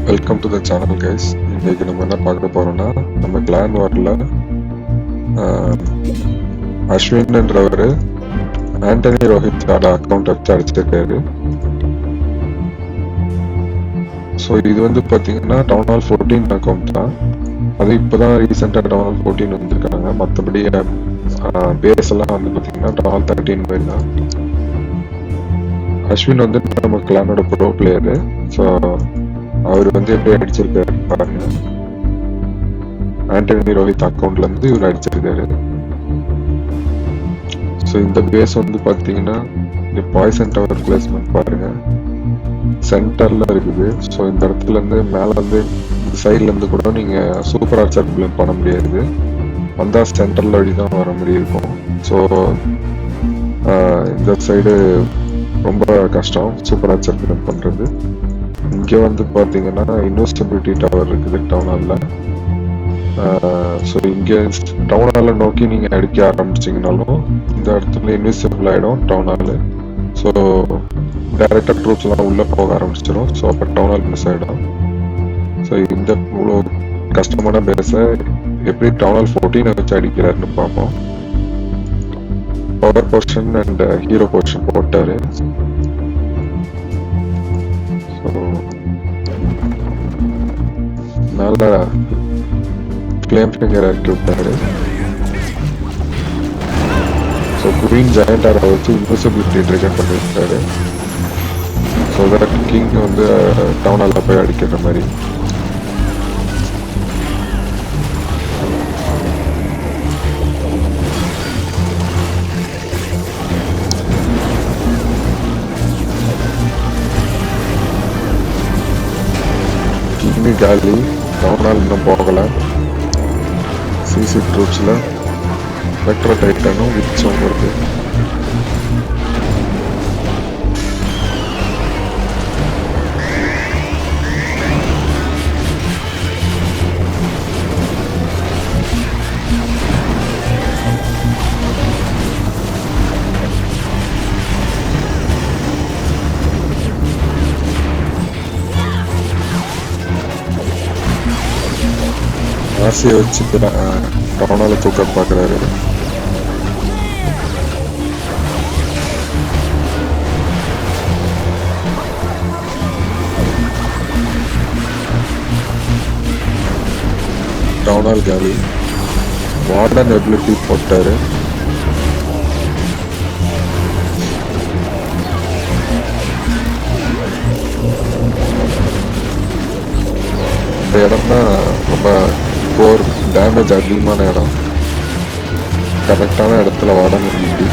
Welcome to the channel guys. இன்னைக்கு நம்ம என்ன பார்க்க போறோம்னா, நம்ம கிளான் வார்ல அஸ்வின் என்றவர் ஆண்டனி ரோஹித்தோட அக்கௌண்ட் வச்சு அடிச்சிருக்காரு. ஸோ இது வந்து பார்த்தீங்கன்னா டவுன் ஹால் 14 அக்கௌண்ட் தான். அது இப்போதான் ரீசெண்டாக டவுன் ஹால் 14 வந்திருக்காங்க. மற்றபடி பேஸ் எல்லாம் வந்து பார்த்தீங்கன்னா டவுன் ஹால் 13 மாதிரி தான். அஸ்வின் வந்து நம்ம கிளானோட ப்ரோ பிளேயரு. ஸோ அவர் வந்து எப்படி அடிச்சிருக்காரு பாருங்க. ஆண்டனி ரோஹித் அக்கௌண்ட்ல இருந்து இவர் அடிச்சிருக்காரு. ஸோ இந்த பேஸ் வந்து பார்த்தீங்கன்னா இந்த பாய்சன் டவர் பிளேஸ்மெண்ட் பாருங்க, சென்டர்ல இருக்குது. ஸோ இந்த இடத்துல இருந்து மேல இருந்து சைட்ல இருந்து கூட நீங்க சூப்பர் ஆர்ச்சர் பிளேம் பண்ண முடியாது. வந்தா சென்டர்ல வழி தான் வர மாதிரி இருக்கும். ஸோ இந்த சைடு ரொம்ப கஷ்டம் சூப்பர் ஆர்ச்சர் பிளேம் பண்றது. இங்கே வந்து பார்த்தீங்கன்னா இன்வெஸ்டிபிலிட்டி டவர் இருக்குது டவுன் ஹாலில். ஸோ இங்கே டவுன் ஹாலை நோக்கி நீங்கள் அடிக்க ஆரம்பிச்சிங்கனாலும் இந்த இடத்துல இன்வெஸ்டிபிள் ஆகிடும் டவுன் ஹாலு. ஸோ டைரெக்டாக ட்ரூப்ஸ்லாம் உள்ளே போக ஆரம்பிச்சிடும். ஸோ அப்போ டவுன் ஹால் மிஸ் ஆகிடும். ஸோ இந்த இவ்வளோ கஷ்டமான பேஸை எப்படி டவுன் ஹால் 14 வச்சு அடிக்கிறாருன்னு பார்ப்போம். Power portion and hero portion போட்டார். நல்லா ஃப்ளேம் ஃபிங்கர் இறக்கி விட்டாரு. ஸோ குவீன் ஜாயிண்டாரை வச்சு இன்விசிபிலிட்டி ட்ரிகர் பண்ணிவிட்டாரு. ஸோ தட் கிங் வந்து டவுன் ஹாலில் போய் அடிக்கிற மாதிரி. கிங் காலி, டவுன் ஹால் இன்னும் போகலை. சிசி ட்ரூப்ஸில் வெக்டர் டைட்டனும் விச்சும் வருது. ஆசையை வச்சு டவுன் ஹாலை தூக்க பார்க்குறாரு. டவுன் ஹால் காலி. வார்டன் எபிலிட்டி போட்டாரு. இந்த இடம் தான் ரொம்ப போர் டேமேஜ் அதிகமான இடம். கரெக்டான இடத்துல வார்டன் எபிலிட்டி.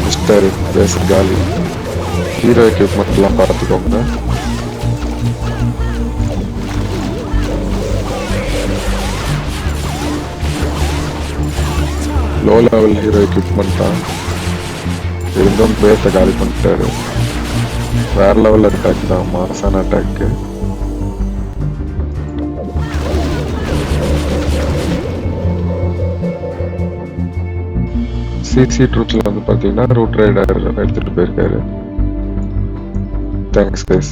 மிஸ்டர் பேஸ் காலி. ஹீரோ எக்யூப்மெண்ட்லாம் பார்த்துக்கோங்க. லோ லெவல் ஹீரோ எக்யூப்மெண்ட் தான் இருந்தும் பேஸை காலி பண்ணிட்டாரு. வேற லெவல் அட்டாக் தான், மாசான அட்டாக்கு. சிசி ட்ரூப்ஸ்ல வந்து பார்த்தீங்கன்னா ரூட் ரைடர் எடுத்துட்டு போயிருக்காரு. Thanks guys.